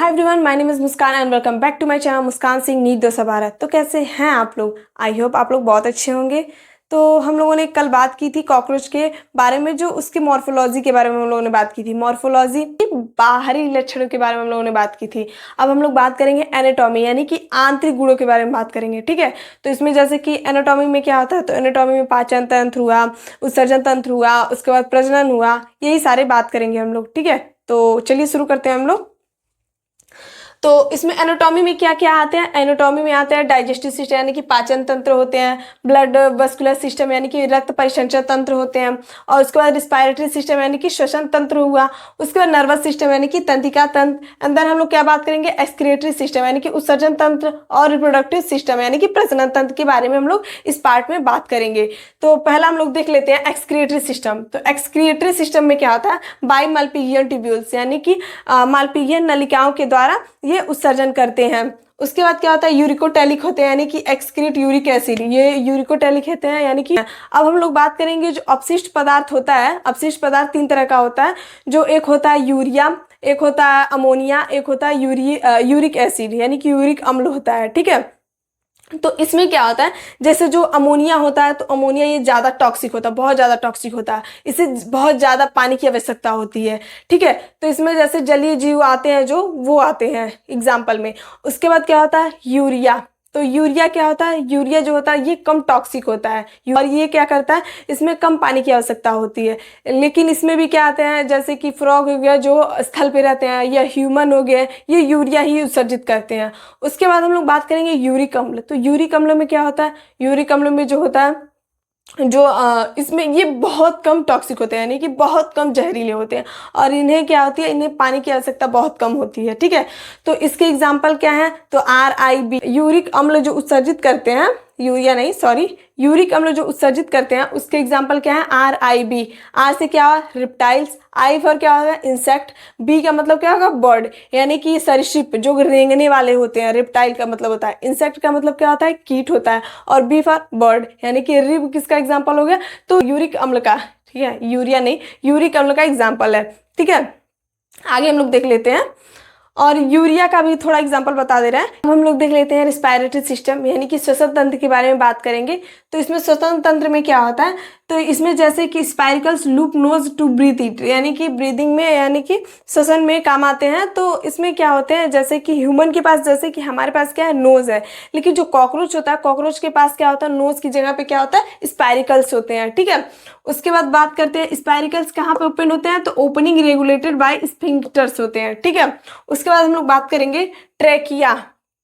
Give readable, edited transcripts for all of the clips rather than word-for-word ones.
Hi everyone, my name is Muskan and welcome back to my channel Muskan Singh NEET 212। तो कैसे हैं आप लोग? आई होप आप लोग बहुत अच्छे होंगे। तो हम लोगों ने कल बात की थी कॉकरोच के बारे में, जो उसके मॉर्फोलॉजी के बारे में हम लोगों ने बात की थी। मॉर्फोलॉजी बाहरी लक्षणों के बारे में हम लोगों ने बात की थी। अब हम लोग बात करेंगे एनाटॉमी, यानी कि आंतरिक गुणों के बारे में बात करेंगे। ठीक है, तो इसमें जैसे कि एनाटॉमी में क्या होता है, तो एनाटॉमी में पाचन तंत्र हुआ, उत्सर्जन तंत्र हुआ, उसके बाद प्रजनन हुआ, यही सारे बात करेंगे हम लोग। ठीक है, तो चलिए शुरू करते हैं हम लोग। तो इसमें एनाटॉमी में क्या क्या आते हैं? एनाटॉमी में आते हैं डाइजेस्टिव सिस्टम यानी कि पाचन तंत्र होते हैं, ब्लड वस्कुलर सिस्टम यानी कि रक्त परिसंचरण तंत्र होते हैं, और उसके बाद रिस्पायरेटरी सिस्टम यानी कि श्वसन तंत्र हुआ, उसके बाद नर्वस सिस्टम यानी कि तंत्रिका तंत्र, अंदर हम लोग क्या बात करेंगे, एक्सक्रिएटरी सिस्टम यानी कि उत्सर्जन तंत्र, और रिप्रोडक्टिव सिस्टम यानी कि प्रजनन तंत्र के बारे में हम लोग इस पार्ट में बात करेंगे। तो पहला हम लोग देख लेते हैं एक्सक्रिएटरी सिस्टम। तो एक्सक्रिएटरी सिस्टम में क्या होता है, बाई माल्पिगियन ट्यूब्यूल्स यानी कि माल्पिगियन नलिकाओं के द्वारा ये उत्सर्जन करते हैं। उसके बाद क्या होता है, यूरिकोटैलिक होते हैं यानी कि एक्सक्रीट यूरिक एसिड, ये यूरिकोटैलिक होते हैं यानी कि। अब हम लोग बात करेंगे जो अपशिष्ट पदार्थ होता है। अपशिष्ट पदार्थ तीन तरह का होता है, जो एक होता है यूरिया, एक होता है अमोनिया, एक होता है यूरिक एसिड यानी कि यूरिक अम्ल होता है। ठीक है, तो इसमें क्या होता है, जैसे जो अमोनिया होता है, तो अमोनिया ये ज़्यादा टॉक्सिक होता है, बहुत ज़्यादा टॉक्सिक होता है, इसे बहुत ज़्यादा पानी की आवश्यकता होती है। ठीक है, तो इसमें जैसे जलीय जीव आते हैं जो वो आते हैं एग्जाम्पल में। उसके बाद क्या होता है यूरिया। तो यूरिया क्या होता है, यूरिया जो होता है ये कम टॉक्सिक होता है, और ये क्या करता है, इसमें कम पानी की आवश्यकता होती है। लेकिन इसमें भी क्या आते हैं, जैसे कि फ्रॉग हो गया जो स्थल पे रहते हैं, या ह्यूमन हो गए, ये यूरिया ही उत्सर्जित करते हैं। उसके बाद हम लोग बात करेंगे यूरिक अम्ल। तो यूरिक अम्ल में क्या होता है, यूरिक अम्ल में जो होता है, जो इसमें ये बहुत कम टॉक्सिक होते हैं यानी कि बहुत कम जहरीले होते हैं, और इन्हें क्या होती है, इन्हें पानी की आवश्यकता बहुत कम होती है। ठीक है, तो इसके एग्जाम्पल क्या है, तो RIB यूरिक अम्ल जो उत्सर्जित करते हैं, यूरिया नहीं सॉरी, यूरिक अम्ल जो उत्सर्जित करते हैं उसके एग्जाम्पल क्या है, RIB। आर से क्या होगा, रिप्टाइल्स, आई फॉर क्या होगा, इंसेक्ट, बी का मतलब क्या होगा, बर्ड यानी कि सरीसृप जो रेंगने वाले होते हैं, रिप्टाइल का मतलब होता है, इंसेक्ट का मतलब क्या होता है, कीट होता है, और बी फॉर बर्ड यानी कि रिब किसका एग्जाम्पल हो गया, तो यूरिक अम्ल का। ठीक है, यूरिया नहीं, यूरिक अम्ल का एग्जाम्पल है। ठीक है, आगे हम लोग देख लेते हैं, और यूरिया का भी थोड़ा एग्जांपल बता दे रहा है। अब हम लोग देख लेते हैं रिस्पायरेटरी सिस्टम यानी कि श्वसन तंत्र के बारे में बात करेंगे। तो इसमें श्वसन तंत्र में क्या होता है, तो इसमें जैसे कि spiracles loop nose to breathe it यानी कि ब्रीदिंग में यानी कि श्वसन में काम आते हैं। तो इसमें क्या होते हैं, जैसे कि ह्यूमन के पास, जैसे कि हमारे पास क्या है, नोज है, लेकिन जो कॉकरोच होता है, कॉकरोच के पास क्या होता है, नोज की जगह पे क्या होता है, स्पाइरिकल्स होते हैं। ठीक है, उसके बाद बात करते हैं स्पाइरिकल्स कहाँ पे ओपन होते हैं, तो ओपनिंग रेगुलेटेड बाय स्फिंक्टर्स होते हैं। ठीक है, उसके बाद हम लोग बात करेंगे ट्रेकिया।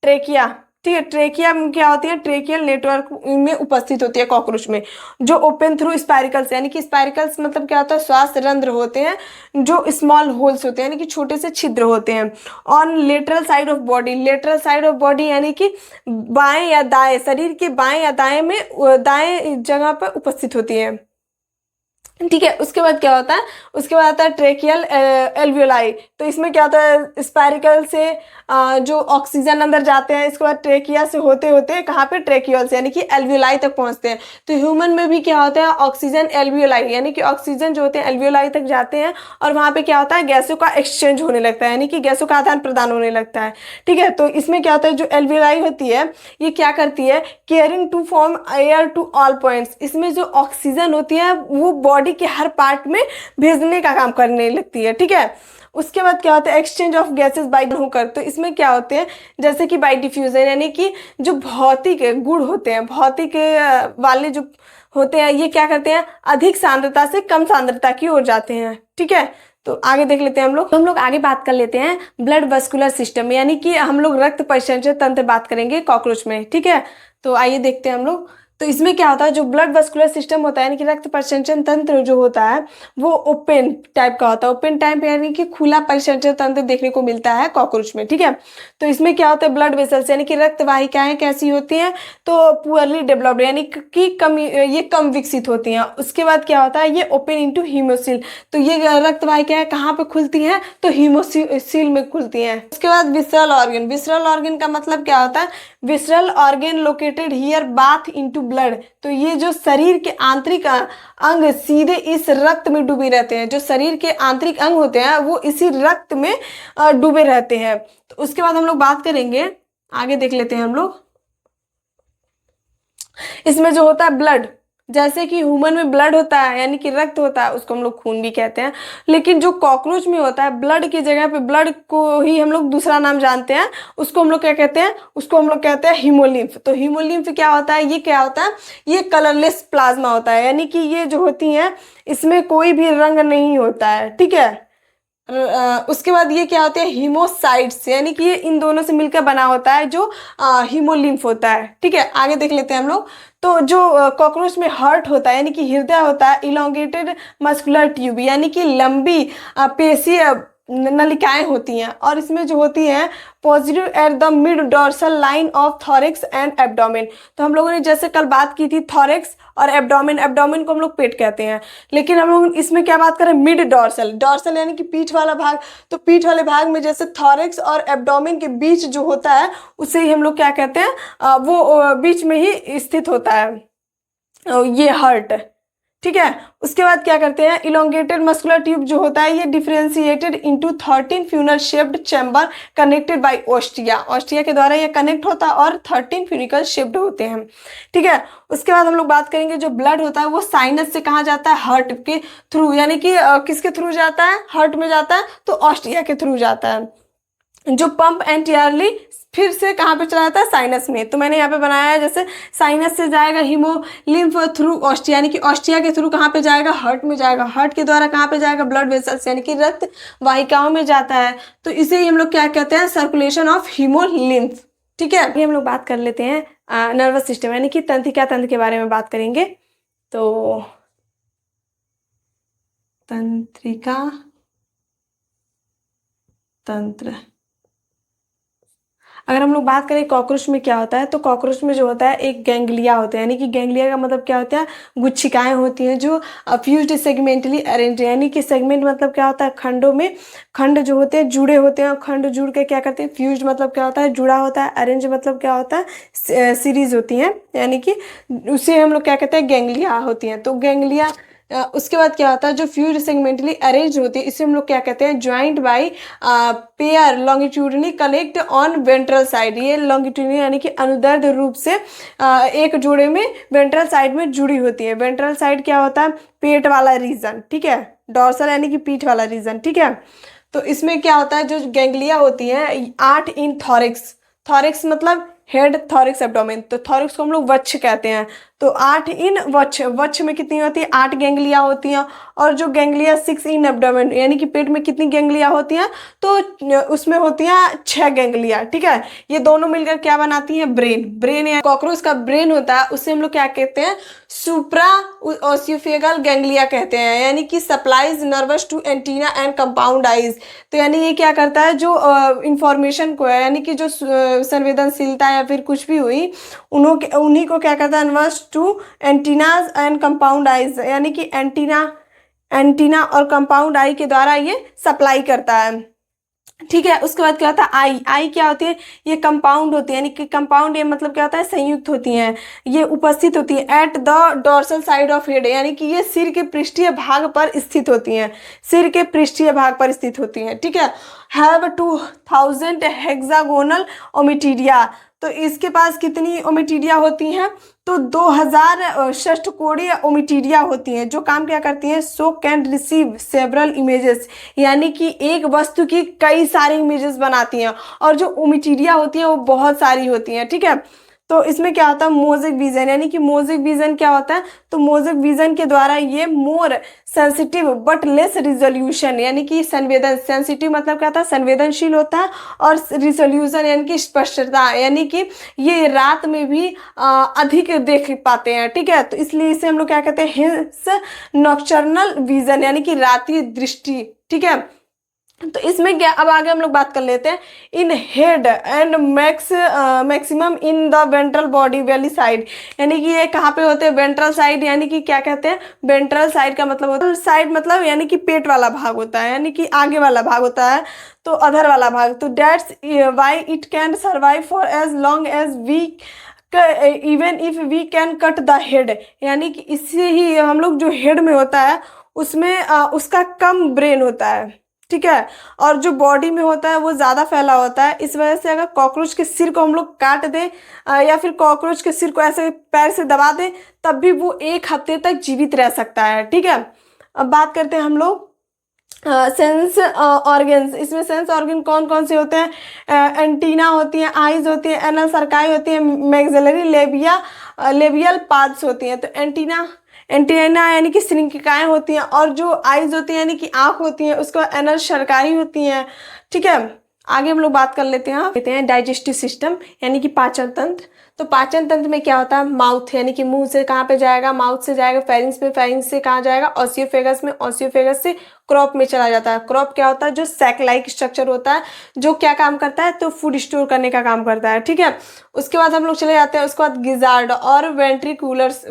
ट्रेकिया, ठीक है, ट्रेकिया में क्या होती है, ट्रेकियल नेटवर्क में उपस्थित होती है कॉकरोच में, जो ओपन थ्रू स्पाइरिकल्स यानी कि स्पाइरिकल्स मतलब क्या होता है, श्वास रंध्र होते हैं, जो स्मॉल होल्स होते हैं यानी कि छोटे से छिद्र होते हैं, on lateral side of body. Lateral side of body यानी कि बाएं या दाएं, शरीर के बाएं या दाएं में, दाएं जगह पर उपस्थित होती है। ठीक है, उसके बाद क्या होता है, उसके बाद आता है ट्रेकियल एल्वियोलाई। तो इसमें क्या होता है, स्पाइरिकल से जो ऑक्सीजन अंदर जाते हैं, इसके बाद ट्रेकिया से होते होते कहाँ पे, ट्रेकियोल्स यानी कि एल्वियोलाई तक पहुंचते हैं। तो ह्यूमन में भी क्या होता है, ऑक्सीजन एल्वियोलाई यानी कि ऑक्सीजन जो होते हैं एल्वियोलाई तक जाते हैं, और वहाँ पे क्या होता है, गैसों का एक्सचेंज होने लगता है यानी कि गैसों का आदान प्रदान होने लगता है। ठीक है, तो इसमें क्या होता है, जो एल्वियोलाई होती है ये क्या करती है, caring to form air to all points. इसमें जो ऑक्सीजन होती है वो बॉडी के हर पार्ट में भेजने का काम करने लगती है। ठीक है, उसके बाद क्या होता है, एक्सचेंज ऑफ गैसेस बाय होकर। तो इसमें क्या होते हैं, जैसे कि बाय डिफ्यूजन यानी कि जो भौतिक गुण होते हैं, भौतिक वाले जो होते हैं, ये क्या करते हैं, अधिक सांद्रता से कम सांद्रता की ओर जाते हैं। ठीक है, तो आगे देख लेते हैं हम लोग। तो हम लोग आगे बात कर लेते हैं ब्लड वस्कुलर सिस्टम यानी कि हम लोग रक्त परिसंचरण तंत्र बात करेंगे कॉकरोच में। ठीक है, तो आइए देखते हैं हम लोग। तो इसमें क्या होता है, जो ब्लड वस्कुलर सिस्टम होता है यानी कि रक्त परिसंचरण तंत्र जो होता है वो ओपन टाइप का होता है। ओपन टाइप यानी कि खुला परिसंचरण तंत्र देखने को मिलता है कॉकरोच में। ठीक है, तो इसमें क्या होता है, ब्लड वेसल्स यानी कि रक्त वाहिकाएं कैसी होती हैं, तो पुअरली डेवलप्ड यानी कि कम, ये कम विकसित होती हैं। उसके बाद क्या होता है, ये ओपन इंटू हीमोसिल। तो ये रक्त वाहिकाएं कहाँ पे खुलती हैं, तो हीमोसिल में खुलती हैं। उसके बाद विसरल ऑर्गन। विसरल ऑर्गन का मतलब क्या होता है, visceral organ located here bath into blood, तो ये जो शरीर के आंतरिक अंग सीधे इस रक्त में डूबे रहते हैं। जो शरीर के आंतरिक अंग होते हैं वो इसी रक्त में डूबे रहते हैं। तो उसके बाद हम लोग बात करेंगे, आगे देख लेते हैं हम लोग। इसमें जो होता है ब्लड, जैसे कि ह्यूमन में ब्लड होता है यानी कि रक्त होता है, उसको हम लोग खून भी कहते हैं। लेकिन जो कॉकरोच में होता है, ब्लड की जगह पे, ब्लड को ही हम लोग दूसरा नाम जानते हैं, उसको हम लोग क्या कहते हैं, उसको हम लोग कहते हैं हीमोलिम्फ। तो हीमोलिम्फ क्या होता है, ये क्या होता है, ये कलरलेस प्लाज्मा होता है, यानी कि ये जो होती हैं इसमें कोई भी रंग नहीं होता है, ठीक है। उसके बाद ये क्या होते हैं, हीमोसाइट्स, यानी कि ये इन दोनों से मिलकर बना होता है जो हीमोलिम्फ होता है, ठीक है। आगे देख लेते हैं हम लोग। तो जो कॉकरोच में हार्ट होता है यानी कि हृदय होता है, इलोंगेटेड मस्कुलर ट्यूब, यानी कि लंबी पेशी नलिकाएं होती हैं, और इसमें जो होती हैं positive at the mid dorsal line of thorax and abdomen. तो हम लोगों ने जैसे कल बात की थी थॉरेक्स और एब्डोमेन, एब्डोमेन को हम लोग पेट कहते हैं, लेकिन हम लोग इसमें क्या बात करें, मिड डॉर्सल, डॉर्सल यानी कि पीठ वाला भाग। तो पीठ वाले भाग में जैसे थॉरेक्स और एब्डोमेन के बीच जो होता है उसे ही हम लोग क्या कहते हैं, वो बीच में ही स्थित होता है ये हार्ट, ठीक है। उसके बाद क्या करते हैं, इलोंगेटेड मस्कुलर ट्यूब जो होता है ये differentiated into 13 funnel shaped chamber connected by ostia, ostia के द्वारा ये कनेक्ट होता है और 13 फ्यूनिकल शेप्ड होते हैं, ठीक है। उसके बाद हम लोग बात करेंगे जो ब्लड होता है वो साइनस से कहाँ जाता है, हार्ट के थ्रू, यानी कि किसके थ्रू जाता है, हार्ट में जाता है, तो ऑस्टिया के थ्रू जाता है। जो पंप एंटीयरली फिर से कहाँ पे चला जाता है, साइनस में। तो मैंने यहाँ पे बनाया है जैसे साइनस से जाएगा हीमोलिम्फ थ्रू ऑस्टिया, यानी कि ऑस्टिया के थ्रू कहाँ पे जाएगा, हार्ट में जाएगा, हार्ट के द्वारा कहाँ पे जाएगा, ब्लड वेसल्स यानी कि रक्त वाहिकाओं में जाता है। तो इसे ही हम लोग क्या कहते हैं, सर्कुलेशन ऑफ हीमोलिम्फ, ठीक है। अभी हम लोग बात कर लेते हैं नर्वस सिस्टम यानी कि तंत्रिका तंत्र के बारे में बात करेंगे। तो तंत्रिका तंत्र, अगर हम लोग बात करें कॉकरोच में क्या होता है, तो कॉकरोच में जो होता है एक गैंग्लिया होता है, यानी कि गैंग्लिया का मतलब क्या होता है, गुच्छिकाएं होती हैं जो फ्यूज्ड सेगमेंटली अरेंज, यानी कि सेगमेंट मतलब क्या होता है, खंडों में खंड जो होते हैं जुड़े होते हैं, खंड जुड़ के क्या करते हैं, फ्यूज्ड मतलब क्या होता है, जुड़ा होता है, अरेंज मतलब क्या होता है, सीरीज होती हैं, यानी कि उसे हम लोग क्या कहते हैं, गैंग्लिया होती हैं। तो गैंग्लिया उसके बाद क्या होता है, जो फ्यूज सेगमेंटली अरेंज होती है इसे हम लोग क्या कहते हैं, joint by pair longitudinally connect on ventral side. ये लॉन्गिट्यूडनली यानी कि अनुदैर्ध्य रूप से एक जोड़े में वेंट्रल साइड में जुड़ी होती है। वेंट्रल साइड क्या होता है, पेट वाला रीजन, ठीक है। डॉर्सल यानी कि पीठ वाला रीजन, ठीक है। तो इसमें क्या होता है, जो गैंग्लिया होती है 8 इन थॉरिक्स, थॉरिक्स मतलब हेड, थॉरिक्स एब्डोमेन, तो थॉरिक्स को हम लोग वक्ष कहते हैं। तो 8 इन वक्ष, वक्ष में कितनी होती है, 8 गैंग्लिया होती हैं, और जो गैंग्लिया 6 इन एब्डोमेन, यानी कि पेट में कितनी गैंग्लिया होती हैं, तो उसमें होती हैं 6 गैंग्लिया, ठीक है। ये दोनों मिलकर क्या बनाती हैं, ब्रेन। ब्रेन या कॉकरोच का ब्रेन होता है उसे हम लोग क्या कहते हैं, सुप्रा ओसियोफेगल गैंग्लिया कहते हैं, यानी कि supplies nerves to antenna and compound eyes. तो यानी ये क्या करता है, जो इंफॉर्मेशन को है, यानी कि जो संवेदनशीलता या फिर कुछ भी हुई उन्हीं को क्या करता है, nerves to antennas and compound eyes, यानी कि एंटीना और कंपाउंड आई के द्वारा ये सप्लाई करता है, ठीक है। उसके बाद क्या होता है, आई, आई क्या होती है, ये कंपाउंड होती है, यानी कि कंपाउंड ये मतलब क्या होता है, संयुक्त होती हैं, ये उपस्थित होती है at the dorsal side of head, यानी कि ये सिर के पृष्ठीय भाग पर स्थित होती हैं, सिर के पृष्ठीय भाग पर स्थित होती हैं, ठीक है। हैव 2000 हेक्सागोनल ओमिटीरिया, तो इसके पास कितनी ओमिटीरिया होती हैं, तो 2000 षष्ठकोणीय ओमिटीरिया होती हैं, जो काम क्या करती हैं, so can receive several images, यानी कि एक वस्तु की कई सारी इमेजेस बनाती हैं, और जो ओमिटीरिया होती हैं वो बहुत सारी होती हैं, ठीक है। तो इसमें क्या होता है, मोज़ेक विजन, यानी कि मोज़ेक विजन क्या होता है, तो मोज़ेक विजन के द्वारा ये more sensitive but less resolution, यानी कि संवेदन, सेंसिटिव मतलब क्या होता है, संवेदनशील होता है, और रिजोल्यूशन यानी कि स्पष्टता, यानी कि ये रात में भी अधिक देख पाते हैं, ठीक है। तो इसलिए इसे हम लोग क्या कहते हैं, हिंस नॉक्टर्नल विजन, यानी कि रात्रि दृष्टि, ठीक है। तो इसमें क्या, अब आगे हम लोग बात कर लेते हैं, in head and maximum in the ventral body valley side, यानी कि ये कहाँ पे होते हैं, वेंट्रल साइड, यानी कि क्या कहते हैं, वेंट्रल साइड का मतलब होता है, साइड मतलब यानी कि पेट वाला भाग होता है, यानी कि आगे वाला भाग होता है, तो अधर वाला भाग। तो that's why it can survive for as long as we even if we can cut the head, यानी कि इससे ही हम लोग जो हेड में होता है उसमें उसका कम ब्रेन होता है, ठीक है, और जो बॉडी में होता है वो ज़्यादा फैला होता है। इस वजह से अगर कॉकरोच के सिर को हम लोग काट दें या फिर कॉकरोच के सिर को ऐसे पैर से दबा दें, तब भी वो 1 हफ्ते तक जीवित रह सकता है, ठीक है। अब बात करते हैं हम लोग सेंस ऑर्गन्स। इसमें सेंस ऑर्गन कौन कौन से होते हैं? एंटीना होती है, आईज होती है, एनल सर्काई होती है, मैक्सिलरी लेबिया लेबियल पार्ट्स होती हैं। तो एंटीना एंटीना यानी कि श्रृंखिकाएं होती हैं, और जो आईज होती हैं यानी कि आँख होती है, उसको एनल सर्काई होती हैं, ठीक है। आगे हम लोग बात कर लेते हैं डाइजेस्टिव सिस्टम यानी कि पाचन तंत्र। तो पाचन तंत्र में क्या होता है? माउथ यानी कि मुंह से कहाँ पे जाएगा? माउथ से जाएगा फेरिंग्स पे, फेरिंग्स से कहाँ जाएगा? ऑसियोफेगस में, ऑसियोफेगस से क्रॉप में चला जाता है। क्रॉप क्या होता है? जो सैक लाइक स्ट्रक्चर होता है, जो क्या काम करता है? तो फूड स्टोर करने का काम करता है, ठीक है। उसके बाद हम लोग चले जाते हैं, उसके बाद गिजार्ड और वेंट्रिक्यूलस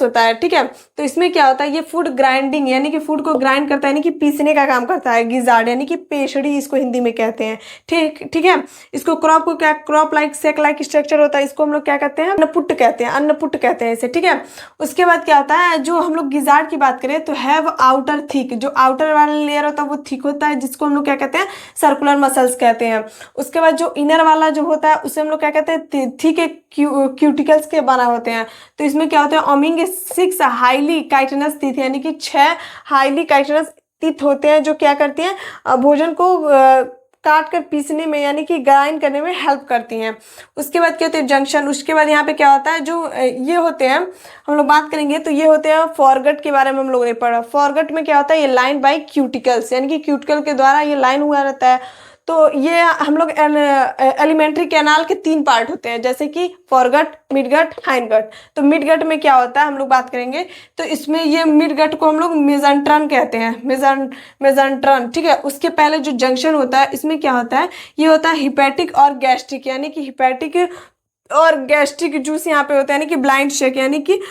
होता है, ठीक है। तो इसमें क्या होता है? ये फूड ग्राइंडिंग यानी कि फूड को ग्राइंड करता है, यानी कि पीसने का काम करता है। गिजार्ड यानी कि पेशड़ी इसको हिंदी में कहते हैं, ठीक है। इसको क्रॉप को क्या, क्रॉप लाइक सेक लाइक स्ट्रक्चर होता है, इसको हम लोग क्या कहते हैं? अन्नपुट कहते हैं, अन्नपुट कहते हैं इसे, ठीक है। उसके बाद क्या होता है? जो हम लोग गिजार्ड की बात करें तो हैव आउटर थिक, जो आउटर वाला लेयर होता है वो थिक होता है, जिसको हम लोग क्या कहते हैं? सर्कुलर मसल्स कहते हैं। उसके बाद जो इनर वाला जो होता है उसे हम लोग क्या कहते हैं? थिक क्यूटिकल्स के बना होते हैं। तो इसमें क्या होता है? ओमिंग 6 हाईली काइटिनस टीथ, यानी कि 6 हाईली काइटिनस टीथ होते हैं, जो क्या करती हैं? भोजन को काट कर पीसने में यानी कि ग्राइंड करने में हेल्प करती हैं। उसके बाद क्या होते हैं? जंक्शन। उसके बाद यहाँ पे क्या होता है? जो ये होते हैं, हम लोग बात करेंगे तो ये होते हैं फॉरगट के बारे में हम लोगों ने पढ़ा। फॉरगट में क्या होता है? ये लाइन बाय क्यूटिकल्स, यानी कि क्यूटिकल के द्वारा ये लाइन हुआ रहता है। तो ये हम लोग एलिमेंट्री कैनाल के 3 पार्ट होते हैं, जैसे कि फॉरगट, मिडगट, हाइंडगट। तो मिडगट में क्या होता है हम लोग बात करेंगे तो इसमें ये मिडगट को हम लोग मेजेंट्रन कहते हैं, मेजेंट्रन, ठीक है। उसके पहले जो जंक्शन होता है इसमें क्या होता है? ये होता है हिपैटिक और गैस्ट्रिक, यानी कि हिपैटिक और गैस्ट्रिक जूस यहाँ पे होता है, यानी कि ब्लाइंड शेक, यानी कि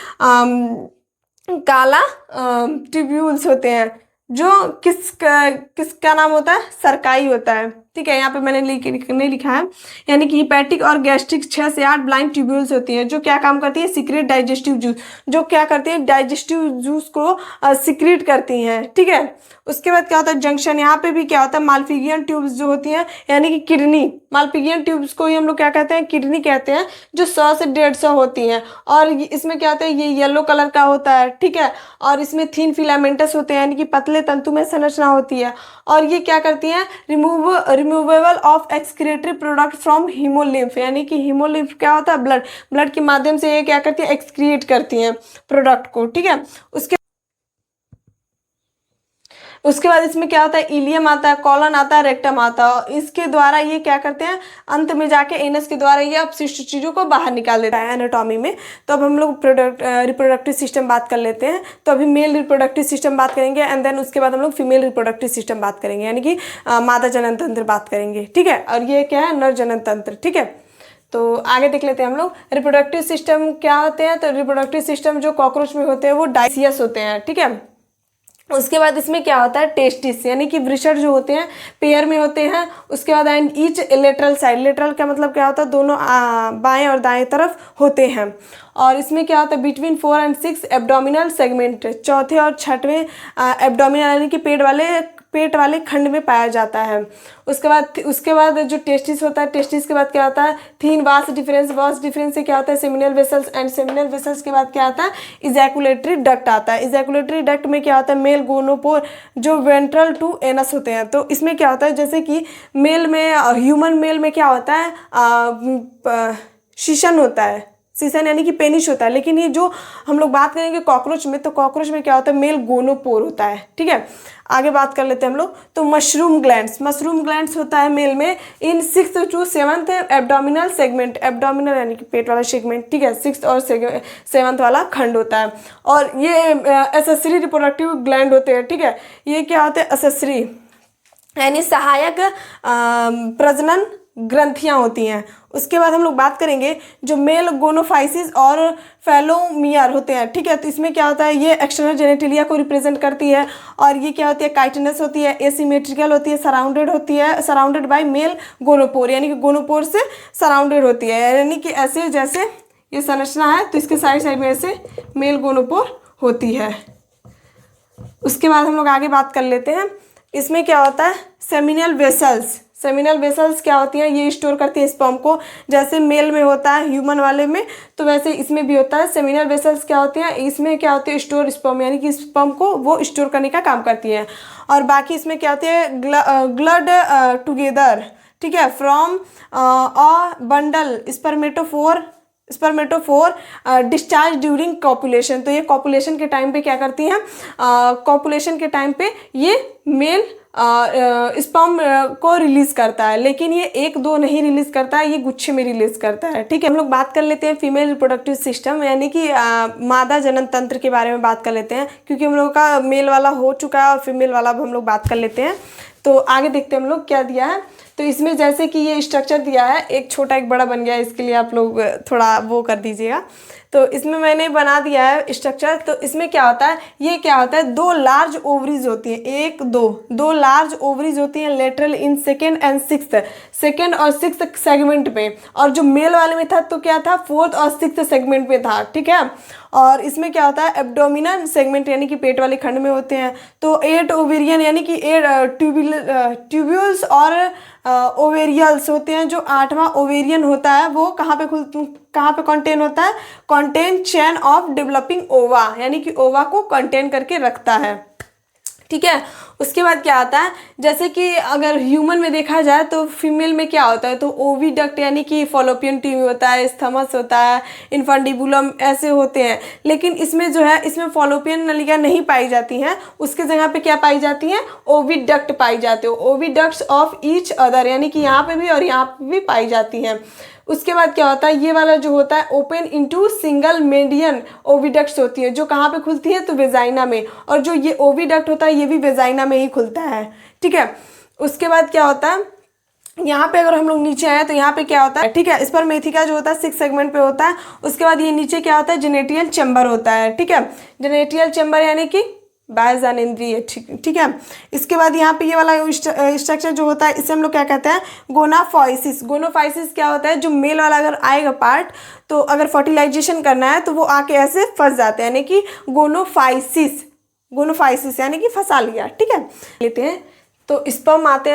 काला ट्यूब्यूल्स होते हैं, जो किसका नाम होता है? सरकाई होता है, ठीक है। यहाँ पे मैंने नहीं लिखा है, यानी कि हिपैटिक और गैस्ट्रिक 6 से 8 ब्लाइंड ट्यूब्यूल्स होती हैं, जो क्या काम करती है? सीक्रेट डाइजेस्टिव जूस, जो क्या करती है? डाइजेस्टिव जूस को सीक्रेट करती हैं, ठीक है। उसके बाद क्या होता है? जंक्शन। यहाँ पे भी क्या होता है? मालफिगियन ट्यूब्स जो होती हैं, यानी कि किडनी, मालफिगियन ट्यूब्स को ही हम लोग क्या कहते हैं? किडनी कहते हैं, जो 100 से 150 होती हैं। और इसमें क्या होता है? ये येलो कलर का होता है, ठीक है। और इसमें थिन फिलामेंटस होते हैं, यानी कि पतले तंतु में संरचना होती है। और ये क्या करती हैं? Removable of excretory product from haemolymph, यानी कि हीमोलिम्फ क्या होता है? ब्लड के माध्यम से ये क्या करती है? एक्सक्रिएट करती हैं प्रोडक्ट को, ठीक है। उसके बाद इसमें क्या होता है? इलियम आता है, कॉलन आता है, रेक्टम आता है। इसके द्वारा ये क्या करते हैं? अंत में जाके एनस के द्वारा ये अपशिष्ट चीज़ों को बाहर निकाल देता है एनाटॉमी में। तो अब हम लोग रिप्रोडक्टिव सिस्टम बात कर लेते हैं। तो अभी मेल रिप्रोडक्टिव सिस्टम बात करेंगे, एंड देन उसके बाद हम लोग फीमेल रिप्रोडक्टिव सिस्टम बात करेंगे, यानी कि मादा जनन तंत्र बात करेंगे, ठीक है। और ये क्या है? नर जनन तंत्र, ठीक है। तो आगे देख लेते हैं हम लोग रिप्रोडक्टिव सिस्टम क्या होते हैं। तो रिप्रोडक्टिव सिस्टम जो कॉकरोच में होते हैं वो डाइसियस होते हैं, ठीक है। उसके बाद इसमें क्या होता है? टेस्टिस, यानी कि वृषण जो होते हैं पेयर में होते हैं। उसके बाद and each lateral side, lateral का मतलब क्या होता है? दोनों बाएं और दाएं तरफ होते हैं। और इसमें क्या होता है? बिटवीन 4 and 6 एब्डोमिनल सेगमेंट, चौथे और छठवें एब्डोमिनल यानी कि पेट वाले खंड में पाया जाता है। उसके बाद जो टेस्टिस होता है, टेस्टिस के बाद क्या होता है? थीन वास डिफरेंस से क्या होता है? Seminal vessels, and seminal vessels के बाद क्या आता है? इजैकुलेटरी डक्ट आता है। इजैकुलेटरी डक्ट में क्या होता है? मेल गोनोपोर, जो वेंट्रल टू एनस होते हैं। तो इसमें क्या होता है? जैसे कि मेल में, ह्यूमन मेल में क्या होता है? शीशन होता है, सीसन यानी कि पेनिश होता है। लेकिन ये जो हम लोग बात करेंगे कॉकरोच में, तो कॉकरोच में क्या होता है? मेल गोनोपोर होता है, ठीक है। आगे बात कर लेते हैं हम लोग। तो मशरूम ग्लैंड्स होता है मेल में इन 6th to 7th abdominal segment, abdominal यानी कि पेट वाला सेगमेंट, ठीक है। 6th और 7th वाला खंड होता है। और ये एसेसरी रिप्रोडक्टिव ग्लैंड होते हैं, ठीक है। ये क्या होते हैं? एसेसरी यानी सहायक प्रजनन ग्रंथियां होती हैं। उसके बाद हम लोग बात करेंगे जो मेल गोनोफाइसिस और फेलोमियर होते हैं, ठीक है। तो इसमें क्या होता है, ये एक्सटर्नल जेनेटिलिया को रिप्रेजेंट करती है और ये क्या होती है, काइटिनस होती है, एसिमेट्रिकल होती है, सराउंडेड होती है, सराउंडेड बाय मेल गोनोपोर, यानी कि गोनोपोर से सराउंडेड होती है, यानी कि ऐसे जैसे ये संरचना है तो इसके साइड साइड में ऐसे मेल गोनोपोर होती है। उसके बाद हम लोग आगे बात कर लेते हैं, इसमें क्या होता है, सेमिनल वेसल्स। सेमिनल वेसल्स क्या होती हैं, ये स्टोर करती है स्पर्म को, जैसे मेल में होता है ह्यूमन वाले में, तो वैसे इसमें भी होता है। सेमिनल वेसल्स क्या होती हैं, इसमें क्या होती है, स्टोर स्पर्म, यानी कि स्पर्म को वो स्टोर करने का काम करती हैं। और बाकी इसमें क्या होती है, ग्लड टुगेदर, ठीक है, from a bundle spermatophore discharge during copulation. तो ये कॉपुलेशन के टाइम पे क्या करती हैं, कॉपुलेशन के टाइम पे ये मेल स्पर्म को रिलीज करता है, लेकिन ये एक दो नहीं रिलीज करता है, ये गुच्छे में रिलीज करता है, ठीक है। हम लोग बात कर लेते हैं फीमेल रिप्रोडक्टिव सिस्टम, यानी कि मादा जनन तंत्र के बारे में बात कर लेते हैं, क्योंकि हम लोग का मेल वाला हो चुका है और फीमेल वाला अब हम लोग बात कर लेते हैं। तो आगे देखते हैं हम लोग क्या दिया है। तो इसमें जैसे कि ये स्ट्रक्चर दिया है, एक छोटा एक बड़ा बन गया है, इसके लिए आप लोग थोड़ा वो कर दीजिएगा। तो इसमें मैंने बना दिया है स्ट्रक्चर। तो इसमें क्या होता है, ये क्या होता है, दो लार्ज ओवरीज होती हैं, दो लार्ज ओवरीज होती हैं लेटरल इन सेकेंड और सिक्स्थ सेगमेंट पे, और जो मेल वाले में था तो क्या था, फोर्थ और सिक्स्थ सेगमेंट पे था, ठीक है। और इसमें क्या होता है, एब्डोमिनल सेगमेंट यानी कि पेट वाले खंड में होते हैं। तो 8 ओवेरियन यानी कि 8 ट्यूब्यूल्स और ओवेरियल्स होते हैं। जो 8वां ओवेरियन होता है वो कहाँ पे कंटेन होता है, कंटेन चेन ऑफ डेवलपिंग ओवा, यानी कि ओवा को कंटेन करके रखता है, ठीक है। उसके बाद क्या आता है, जैसे कि अगर ह्यूमन में देखा जाए तो फीमेल में क्या होता है, तो ओविडक्ट यानी कि फॉलोपियन ट्यूब होता है, स्थमस होता है, इन्फंडिबुलम ऐसे होते हैं। लेकिन इसमें जो है, इसमें फॉलोपियन नलिका नहीं पाई जाती हैं, उसके जगह पे क्या पाई जाती हैं, ओविडक्ट पाई जाती है, ओविडक्ट्स ऑफ ईच अदर, यानी कि यहाँ पे भी और यहाँ पे भी पाई जाती हैं। उसके बाद क्या होता है, ये वाला जो होता है open into single median oviducts होती है, जो कहाँ पे खुलती है, तो वेजाइना में, और जो ये ओविडक्ट होता है ये भी वेजाइना में ही खुलता है, ठीक है। उसके बाद क्या होता है, यहाँ पे अगर हम लोग नीचे आए तो यहाँ पे क्या होता है, ठीक है, स्पर्मेथिका जो होता है 6 सेगमेंट पे होता है। उसके बाद ये नीचे क्या होता है, जेनेटियल चैम्बर होता है, ठीक है। जेनेटियल चैम्बर यानी कि बाह्यजनेंद्रिय, ठीक है। इसके बाद यहाँ पे ये वाला स्ट्रक्चर जो होता है, इसे हम लोग क्या कहते हैं, गोनाफाइसिस। गोनाफाइसिस क्या होता है, जो मेल वाला अगर आएगा पार्ट, तो अगर फर्टिलाइजेशन करना है तो वो आके ऐसे फंस जाते हैं, यानी कि गोनोफाइसिस यानी कि फंसा लिया, ठीक है। लेते हैं तो स्पर्म आते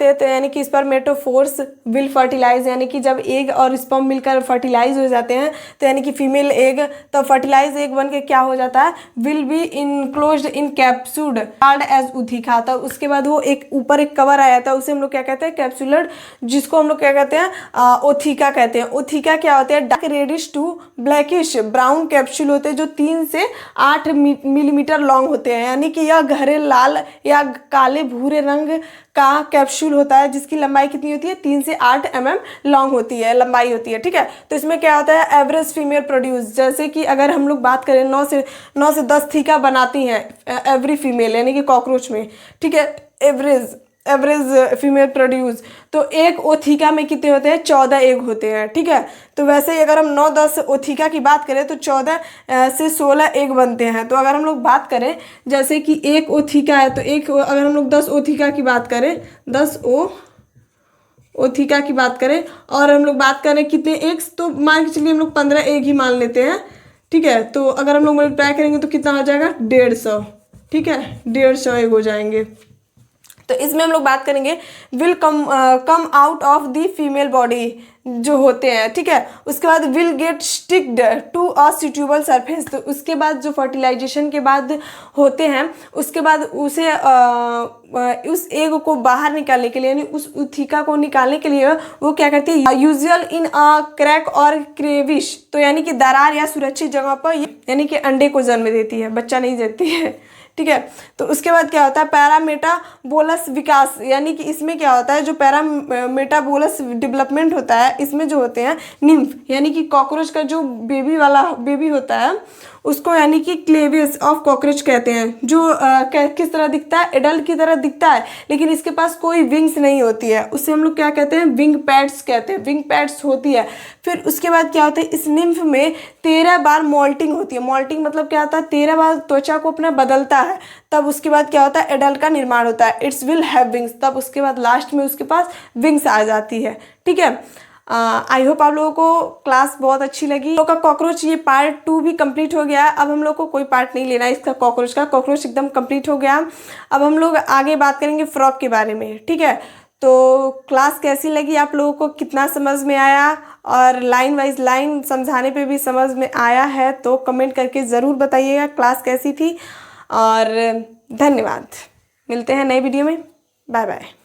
हैं तो यानी कि स्पर्मेटोफोर्स विल फर्टिलाइज, यानी कि जब एग और स्पर्म मिलकर फर्टिलाइज हो जाते हैं तो यानी कि फीमेल एग, तो फर्टिलाइज एग बन के क्या हो जाता है, will be enclosed in capsule called as ootheca. तो उसके बाद वो एक ऊपर एक कवर आ जाता है, उसे हम लोग क्या कहते हैं, कैप्सूलर, जिसको हम लोग क्या कहते हैं, ओथिका कहते हैं। ओथिका क्या होते हैं, dark reddish to blackish brown capsule होते हैं, जो 3 से 8 मिलीमीटर लॉन्ग होते हैं, यानी कि यह गहरे लाल या काले भूरे रंग का कैप्सूल होता है, जिसकी लंबाई कितनी होती है, 3 से 8 mm लॉन्ग होती है, लंबाई होती है, ठीक है। तो इसमें क्या होता है, एवरेज फीमेल प्रोड्यूस, जैसे कि अगर हम लोग बात करें 9 से 10 थीका बनाती हैं एवरी फीमेल, यानी कि कॉकरोच में, ठीक है, एवरेज फीमेल प्रोड्यूस। तो एक ओथिका में कितने होते हैं, 14 एग होते हैं, ठीक है। तो वैसे ही अगर हम 9-10 ओथिका की बात करें तो 14 से 16 एग बनते हैं। तो अगर हम लोग बात करें जैसे कि एक ओथिका है, तो अगर हम लोग 10 ओथिका की बात करें, 10 ओथिका की बात करें, और हम लोग बात करें कितने एग्स, तो मान के चलिए हम लोग 15 एग ही मान लेते हैं, ठीक है। तो अगर हम लोग मल्टीप्लाई करेंगे तो कितना हो जाएगा, 150, ठीक है, 150 एग हो जाएंगे। तो इसमें हम लोग बात करेंगे will come out of the female body जो होते हैं, ठीक है। उसके बाद will get sticked to a suitable surface. तो उसके बाद जो फर्टिलाइजेशन के बाद होते हैं, उसके बाद उसे उस एग को बाहर निकालने के लिए, यानी उस उथिका को निकालने के लिए वो क्या करती है, यूजुअल इन अ क्रैक और क्रेविश, तो यानी कि दरार या सुरक्षित जगह पर, यानी कि अंडे को जन्म देती है, बच्चा नहीं देती है, ठीक है। तो उसके बाद क्या होता है, पैरामेटाबोलस विकास, यानी कि इसमें क्या होता है, जो पैरामेटाबोलस डेवलपमेंट होता है, इसमें जो होते हैं निम्फ, यानी कि कॉकरोच का जो बेबी होता है उसको यानी कि क्लेवियस ऑफ कॉकरोच कहते हैं, जो किस तरह दिखता है, एडल्ट की तरह दिखता है, लेकिन इसके पास कोई विंग्स नहीं होती है। उससे हम लोग क्या कहते हैं, विंग पैड्स कहते हैं, विंग पैड्स होती है। फिर उसके बाद क्या होता है, इस निम्फ में 13 बार मोल्टिंग होती है। मोल्टिंग मतलब क्या होता है, 13 बार त्वचा को अपना बदलता है, तब उसके बाद क्या होता है, एडल्ट का निर्माण होता है। इट्स विल हैव विंग्स, तब उसके बाद लास्ट में उसके पास विंग्स आ जाती है। ठीक है, आई होप आप लोगों को क्लास बहुत अच्छी लगी। हम लोग का कॉकरोच ये पार्ट 2 भी कंप्लीट हो गया। अब हम लोग को कोई पार्ट नहीं लेना है इसका, कॉकरोच का। कॉकरोच एकदम कंप्लीट हो गया। अब हम लोग आगे बात करेंगे फ्रॉग के बारे में। ठीक है, तो क्लास कैसी लगी आप लोगों को, कितना समझ में आया, और लाइन वाइज लाइन समझाने पे भी समझ में आया है तो कमेंट करके ज़रूर बताइएगा क्लास कैसी थी। और धन्यवाद, मिलते हैं नए वीडियो में। Bye bye.